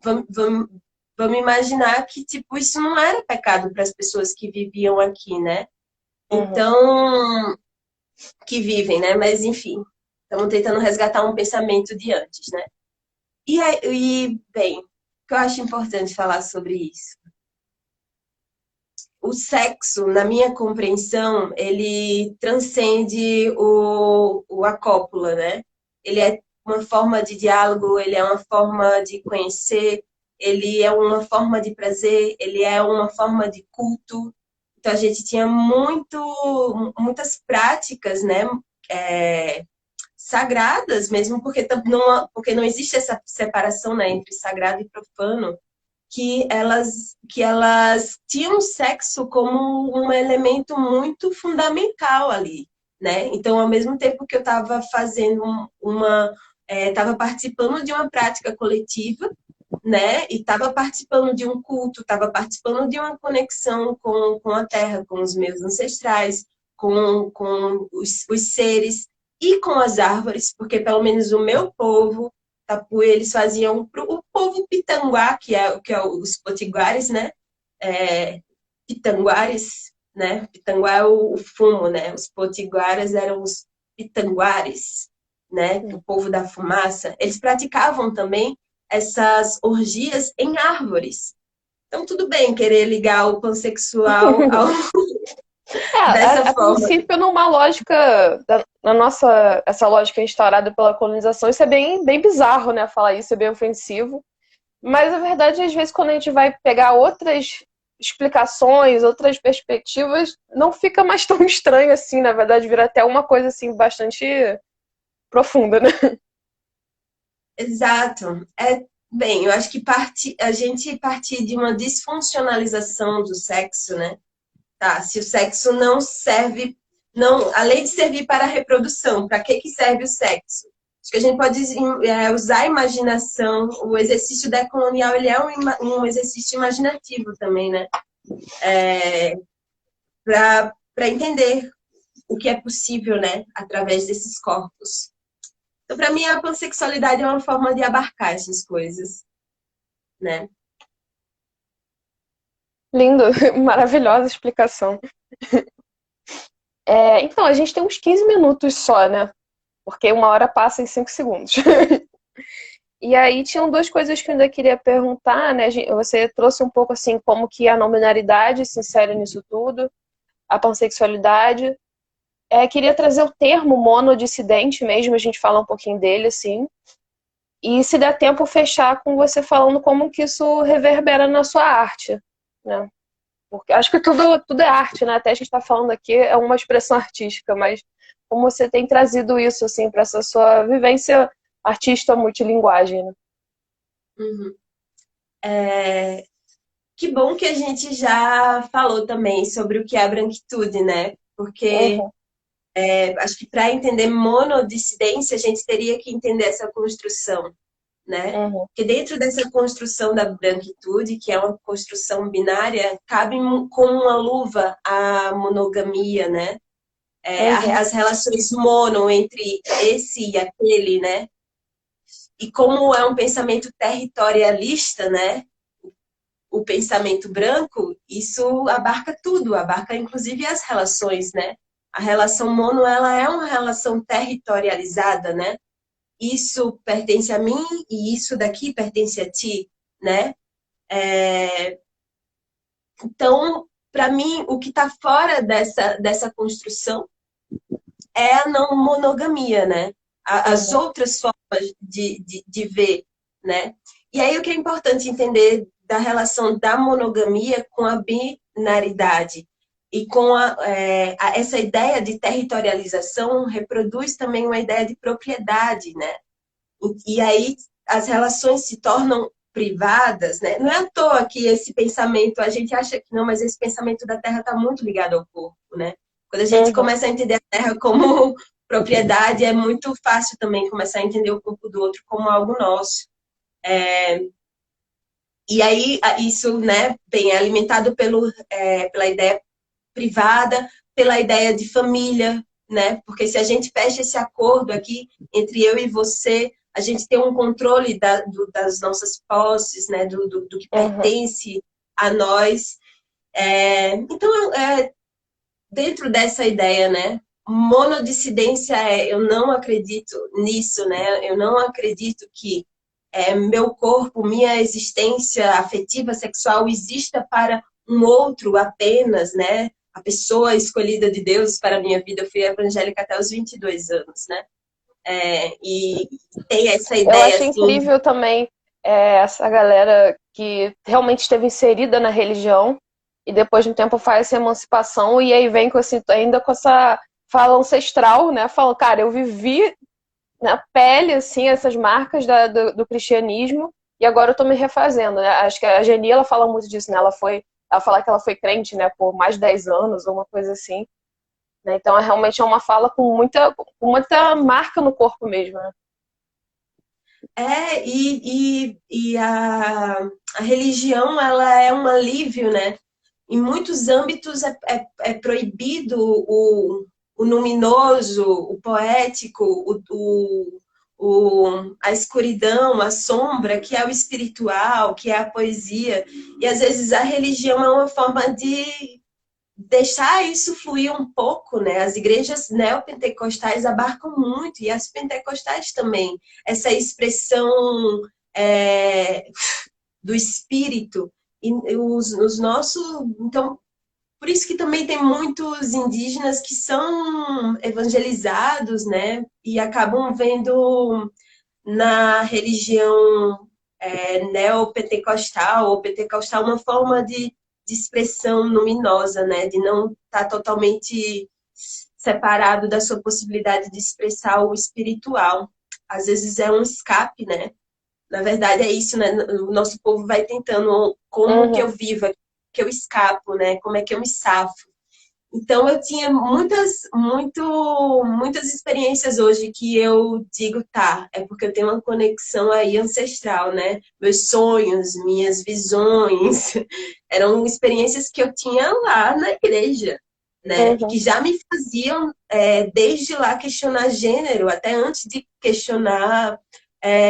B: Vamos imaginar que, tipo, isso não era pecado para as pessoas que viviam aqui, né?
A: Uhum.
B: Então, que vivem, né? Mas, enfim, estamos tentando resgatar um pensamento de antes, né? Bem, o que eu acho importante falar sobre isso? O sexo, na minha compreensão, ele transcende a cópula, né? Ele é uma forma de diálogo, ele é uma forma de conhecer, ele é uma forma de prazer, ele é uma forma de culto. Então, a gente tinha muitas práticas, né? É, sagradas mesmo, porque não existe essa separação, né, entre sagrado e profano, que elas tinham sexo como um elemento muito fundamental ali, né? Então, ao mesmo tempo que eu estava fazendo estava participando de uma prática coletiva, né? E estava participando de um culto, estava participando de uma conexão com a terra, com os meus ancestrais, com os seres e com as árvores, porque pelo menos o meu povo, Tapu, eles faziam o povo pitanguá, que é os potiguares, né? É, pitanguares, né? Pitanguá é o fumo, né? Os potiguares eram os pitanguares, né? O povo da fumaça. Eles praticavam também essas orgias em árvores. Então, tudo bem querer ligar o pansexual dessa
A: A
B: forma.
A: princípio, numa lógica, na nossa, essa lógica instaurada pela colonização, isso é bem bizarro, né? Falar isso é bem ofensivo. Mas a verdade, às vezes, quando a gente vai pegar outras explicações, outras perspectivas, não fica mais tão estranho assim, na verdade, vira até uma coisa assim bastante profunda, né?
B: Exato. Bem, eu acho que a gente partir de uma disfuncionalização do sexo, né? Tá, se o sexo não serve, não, além de servir para a reprodução, para que serve o sexo? Acho que a gente pode usar a imaginação, o exercício decolonial, ele é um exercício imaginativo também, né? Para entender o que é possível, né? Através desses corpos. Então, para mim, a pansexualidade é uma forma de abarcar essas coisas, né?
A: Lindo, maravilhosa explicação. Então, a gente tem uns 15 minutos só, né? Porque uma hora passa em 5 segundos. E aí tinham duas coisas que eu ainda queria perguntar, né? Você trouxe um pouco assim como que a não binaridade se insere nisso tudo, a pansexualidade. Queria trazer o termo monodissidente mesmo, a gente fala um pouquinho dele, assim. E se der tempo, fechar com você falando como que isso reverbera na sua arte, né? Porque acho que tudo é arte, né? Até a gente está falando aqui é uma expressão artística, mas como você tem trazido isso assim para essa sua vivência artista multilinguagem, né?
B: Uhum. Que bom que a gente já falou também sobre o que é a branquitude, né? Porque
A: Uhum,
B: acho que para entender monodissidência, a gente teria que entender essa construção, né?
A: uhum,
B: Porque dentro dessa construção da branquitude, que é uma construção binária, cabe como uma luva a monogamia, né?
A: uhum,
B: As relações mono entre esse e aquele, né? E como é um pensamento territorialista, né? O pensamento branco, isso abarca tudo, abarca inclusive as relações, né? A relação mono, ela é uma relação territorializada, né? Isso pertence a mim e isso daqui pertence a ti, né? Então, para mim, o que está fora dessa construção é a não monogamia, né? As
A: uhum.
B: outras formas de ver, né? E aí o que é importante entender da relação da monogamia com a binaridade e com essa ideia de territorialização reproduz também uma ideia de propriedade, né? E aí as relações se tornam privadas, né? Não é à toa que esse pensamento, a gente acha que não, mas esse pensamento da Terra está muito ligado ao corpo, né? Quando a gente
A: Uhum.
B: começa a entender a Terra como propriedade, é muito fácil também começar a entender o corpo do outro como algo nosso. E aí isso, né, bem, é alimentado pela ideia privada, pela ideia de família, né? Porque se a gente fecha esse acordo aqui entre eu e você, a gente tem um controle das nossas posses, né? Do que
A: Uhum.
B: pertence a nós. Então, dentro dessa ideia, né? Monodissidência eu não acredito nisso, né? Eu não acredito que meu corpo, minha existência afetiva, sexual exista para um outro apenas, né? A pessoa escolhida de Deus para a minha vida. Eu fui evangélica até os 22 anos, né? E tem essa
A: Eu
B: ideia,
A: acho
B: assim,
A: incrível também essa galera que realmente esteve inserida na religião e depois de um tempo faz essa emancipação e aí vem com ainda com essa fala ancestral, né? Fala, cara, eu vivi na pele, assim, essas marcas do cristianismo e agora eu tô me refazendo, né? Acho que a Geni, ela fala muito disso, né? Ela fala que ela foi crente, né, por mais de 10 anos, ou uma coisa assim, né? Então, realmente é uma fala com muita marca no corpo mesmo, né?
B: e a religião, ela é um alívio, né? Em muitos âmbitos é proibido o luminoso, o poético, a escuridão, a sombra, que é o espiritual, que é a poesia. E às vezes a religião é uma forma de deixar isso fluir um pouco, né? As igrejas neopentecostais abarcam muito, e as pentecostais também, essa expressão é, do espírito. E os nossos. Então, por isso que também tem muitos indígenas que são evangelizados, né? E acabam vendo na religião neopentecostal ou pentecostal uma forma de expressão luminosa, né? De não estar totalmente separado da sua possibilidade de expressar o espiritual. Às vezes é um escape, né? Na verdade é isso, né? O nosso povo vai tentando como que eu
A: Uhum.
B: vivo, que eu escapo, né? Como é que eu me safo. Então eu tinha muitas experiências hoje que eu digo, tá, é porque eu tenho uma conexão aí ancestral, né? Meus sonhos, minhas visões, eram experiências que eu tinha lá na igreja, né? E
A: Uhum.
B: que já me faziam, desde lá, questionar gênero, até antes de questionar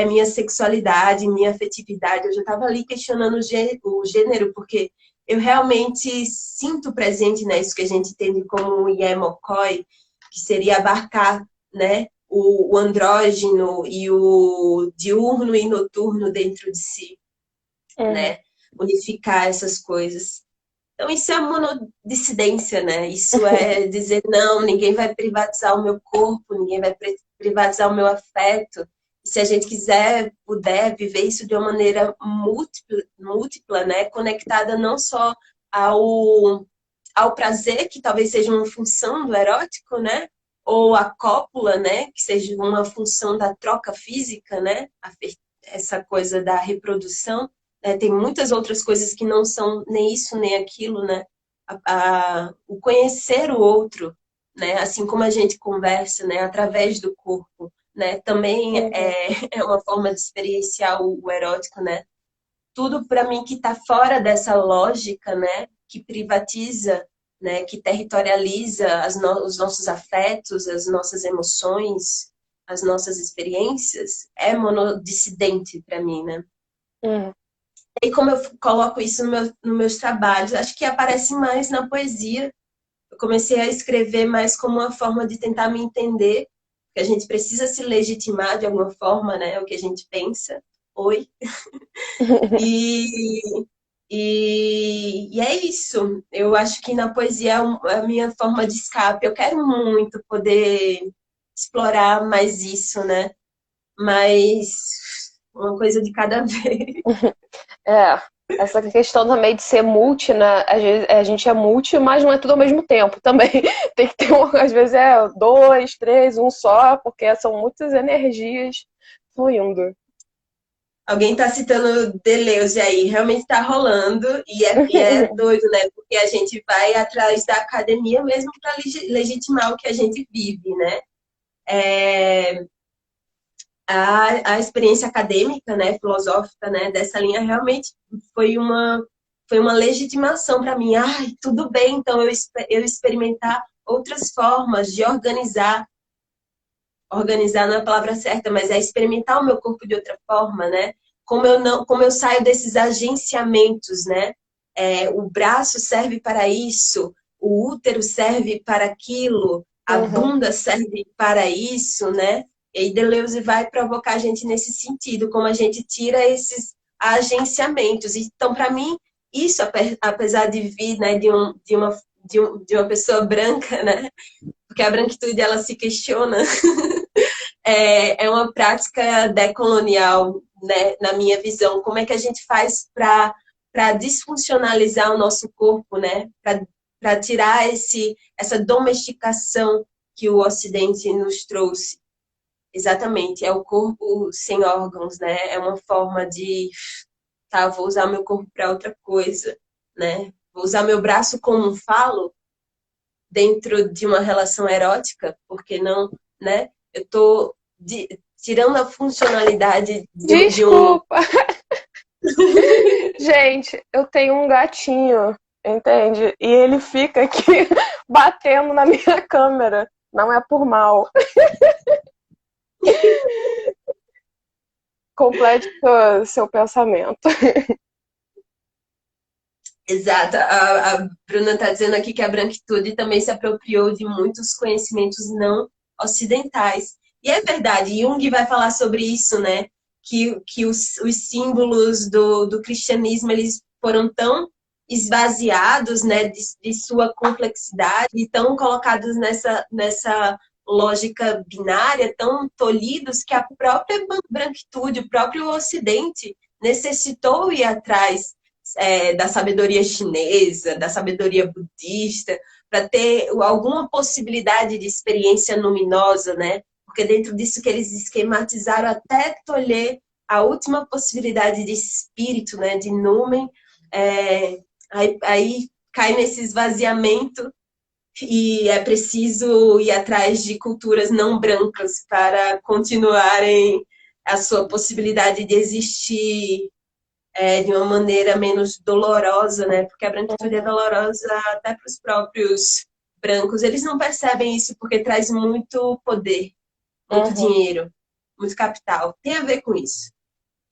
B: minha sexualidade, minha afetividade. Eu já estava ali questionando o gênero, porque eu realmente sinto presente nisso que a gente entende como o Iemokoi, que seria abarcar, né, o andrógeno e o diurno e noturno dentro de si,
A: Uhum.
B: né? Unificar essas coisas. Então, isso é monodissidência, né? Isso é dizer, não, ninguém vai privatizar o meu corpo, ninguém vai privatizar o meu afeto. E se a gente quiser, puder viver isso de uma maneira múltipla, né? Conectada não só ao prazer, que talvez seja uma função do erótico, né? Ou a cópula, né? Que seja uma função da troca física, né? Essa coisa da reprodução, né? Tem muitas outras coisas que não são nem isso nem aquilo, né? O conhecer o outro, né? Assim como a gente conversa, né? Através do corpo, né? Também
A: Uhum.
B: é uma forma de experienciar o erótico, né? Tudo para mim que está fora dessa lógica, né? Que privatiza, né? Que territorializa os nossos afetos, as nossas emoções, as nossas experiências, é monodissidente para mim, né?
A: Uhum.
B: E como eu coloco isso nos meus trabalhos, acho que aparece mais na poesia. Eu comecei a escrever mais como uma forma de tentar me entender, que a gente precisa se legitimar de alguma forma, né? O que a gente pensa. Oi. E, e é isso. Eu acho que na poesia é a minha forma de escape. Eu quero muito poder explorar mais isso, né? Mas uma coisa de cada vez.
A: É, essa questão também de ser multi, né? Às vezes a gente é multi, mas não é tudo ao mesmo tempo também. Tem que ter, às vezes é dois, três, um só, porque são muitas energias fluindo.
B: Alguém está citando Deleuze aí, realmente está rolando, e é doido, né? Porque a gente vai atrás da academia mesmo para legitimar o que a gente vive, né? É, a experiência acadêmica, né, filosófica, né, dessa linha realmente foi uma legitimação para mim. Ai, tudo bem, então eu experimentar outras formas de organizar. Organizar não é a palavra certa, mas é experimentar o meu corpo de outra forma, né? Como eu saio desses agenciamentos, né? O braço serve para isso, o útero serve para aquilo, a
A: Uhum.
B: bunda serve para isso, né? E aí Deleuze vai provocar a gente nesse sentido, como a gente tira esses agenciamentos. Então, para mim, isso, apesar de vir, né, de uma pessoa branca, né? Porque a branquitude ela se questiona, é uma prática decolonial, né, na minha visão. Como é que a gente faz para desfuncionalizar o nosso corpo, né? Para tirar essa domesticação que o Ocidente nos trouxe. Exatamente, é o corpo sem órgãos, né? É uma forma de, tá, vou usar meu corpo para outra coisa, né? Vou usar meu braço como um falo dentro de uma relação erótica, porque não, né? Eu tô tirando a funcionalidade de um.
A: Desculpa! Gente, eu tenho um gatinho, entende? E ele fica aqui batendo na minha câmera. Não é por mal. Complete seu pensamento.
B: Exato, a Bruna está dizendo aqui que a branquitude também se apropriou de muitos conhecimentos não ocidentais. E é verdade, Jung vai falar sobre isso, né? Que os símbolos do cristianismo eles foram tão esvaziados, né, de sua complexidade e tão colocados nessa lógica binária, tão tolhidos que a própria branquitude, o próprio Ocidente necessitou ir atrás da sabedoria chinesa, da sabedoria budista, para ter alguma possibilidade de experiência luminosa, né? Porque dentro disso que eles esquematizaram até tolher a última possibilidade de espírito, né? De numen, aí cai nesse esvaziamento e é preciso ir atrás de culturas não brancas para continuarem a sua possibilidade de existir de uma maneira menos dolorosa, né? Porque a branquitude é dolorosa até para os próprios brancos. Eles não percebem isso porque traz muito poder, muito
A: Uhum.
B: dinheiro, muito capital. Tem a ver com isso.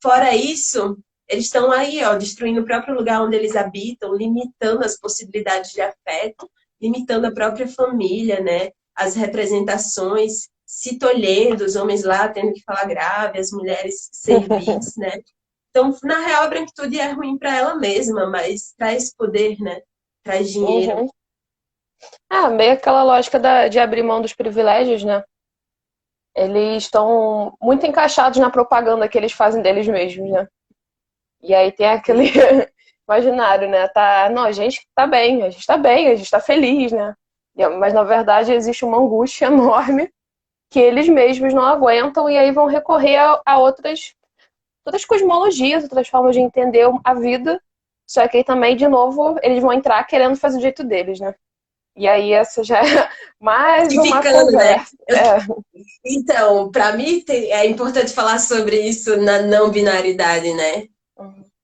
B: Fora isso, eles estão aí, ó, destruindo o próprio lugar onde eles habitam, limitando as possibilidades de afeto, limitando a própria família, né? As representações, se tolhendo, os homens lá tendo que falar grave, as mulheres servis, né? Então, na real, a branquitude é ruim para ela mesma, mas traz poder, né? Traz dinheiro.
A: Uhum. Meio aquela lógica de abrir mão dos privilégios, né? Eles estão muito encaixados na propaganda que eles fazem deles mesmos, né? E aí tem aquele imaginário, né? Tá, não, a gente tá bem, a gente tá bem, a gente tá feliz, né? Mas na verdade existe uma angústia enorme que eles mesmos não aguentam e aí vão recorrer a outras cosmologias, outras formas de entender a vida. Só que aí também, de novo, eles vão entrar querendo fazer do jeito deles, né? E aí essa já é mais uma
B: Ficando, né?
A: conversa. É.
B: Então, para mim é importante falar sobre isso na não binaridade, né?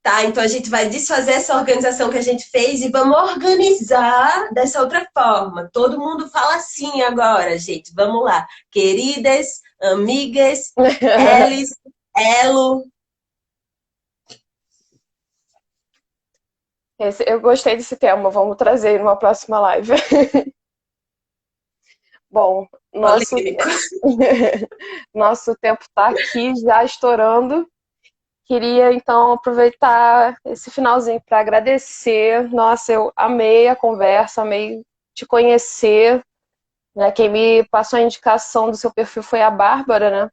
B: Tá, então a gente vai desfazer essa organização que a gente fez e vamos organizar dessa outra forma. Todo mundo fala assim agora, gente. Vamos lá. Queridas, amigas, eles, elo.
A: Eu gostei desse tema, vamos trazer numa próxima live. Bom,
B: Polêmico.
A: nosso tempo está aqui já estourando. Queria então aproveitar esse finalzinho para agradecer. Nossa, eu amei a conversa, amei te conhecer. Né? Quem me passou a indicação do seu perfil foi a Bárbara, né?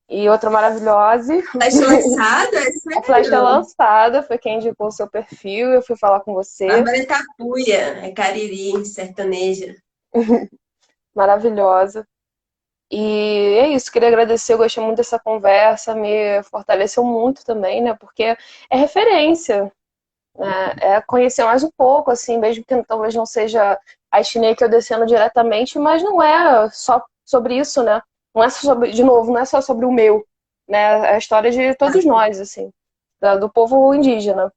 A: E outra maravilhosa.
B: Flecha lançada? É
A: A flecha
B: sério?
A: lançada foi quem indicou o seu perfil. Eu fui falar com você.
B: Bárbara é Tapuia, é Cariri, sertaneja.
A: Maravilhosa. E é isso, queria agradecer, eu gostei muito dessa conversa, me fortaleceu muito também, né? Porque é referência, né? É conhecer mais um pouco, assim, mesmo que talvez não seja a Schneeker descendo diretamente, mas não é só sobre isso, né? Não é só sobre, de novo, não é só sobre o meu, né? É a história de todos nós, assim, do povo indígena.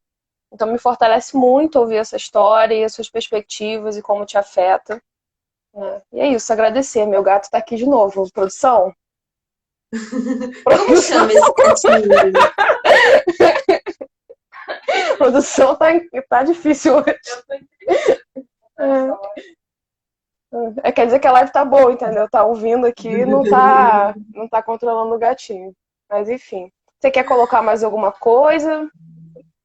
A: Então me fortalece muito ouvir essa história e as suas perspectivas e como te afeta, né? E é isso, agradecer. Meu gato tá aqui de novo. Produção?
B: Como chama esse gatinho?
A: Produção tá difícil hoje. Quer dizer que a live tá boa, entendeu? Tá ouvindo aqui e não tá controlando o gatinho. Mas enfim. Você quer colocar mais alguma coisa?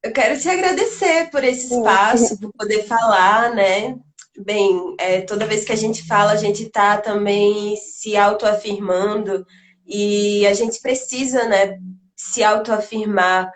B: Eu quero te agradecer por esse espaço, por poder falar, né? Bem, toda vez que a gente fala, a gente está também se autoafirmando e a gente precisa, né, se autoafirmar.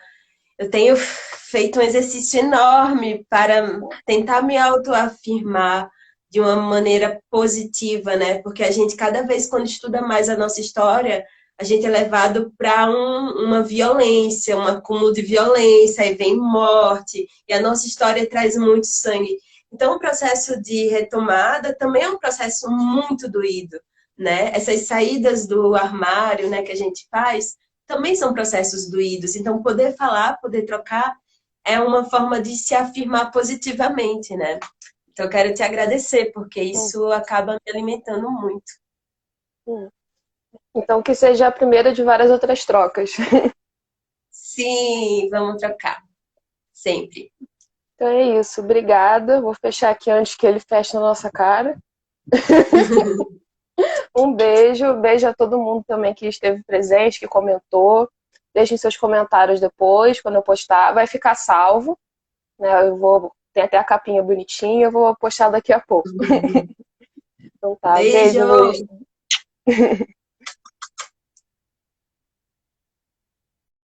B: Eu tenho feito um exercício enorme para tentar me autoafirmar de uma maneira positiva, né? Porque a gente, cada vez, quando estuda mais a nossa história, a gente é levado para uma violência, um acúmulo de violência, aí vem morte, e a nossa história traz muito sangue. Então, o processo de retomada também é um processo muito doído, né? Essas saídas do armário, né, que a gente faz, também são processos doídos. Então, poder falar, poder trocar, é uma forma de se afirmar positivamente, né? Então, eu quero te agradecer, porque isso acaba me alimentando muito.
A: Então que seja a primeira de várias outras trocas.
B: Sim, vamos trocar. Sempre.
A: Então é isso, obrigada. Vou fechar aqui antes que ele feche na nossa cara. Um beijo a todo mundo também que esteve presente, que comentou. Deixem seus comentários depois, quando eu postar. Vai ficar salvo, né? Tem até a capinha bonitinha, eu vou postar daqui a pouco. Então tá, beijo,
B: Beijo!
A: Luiz.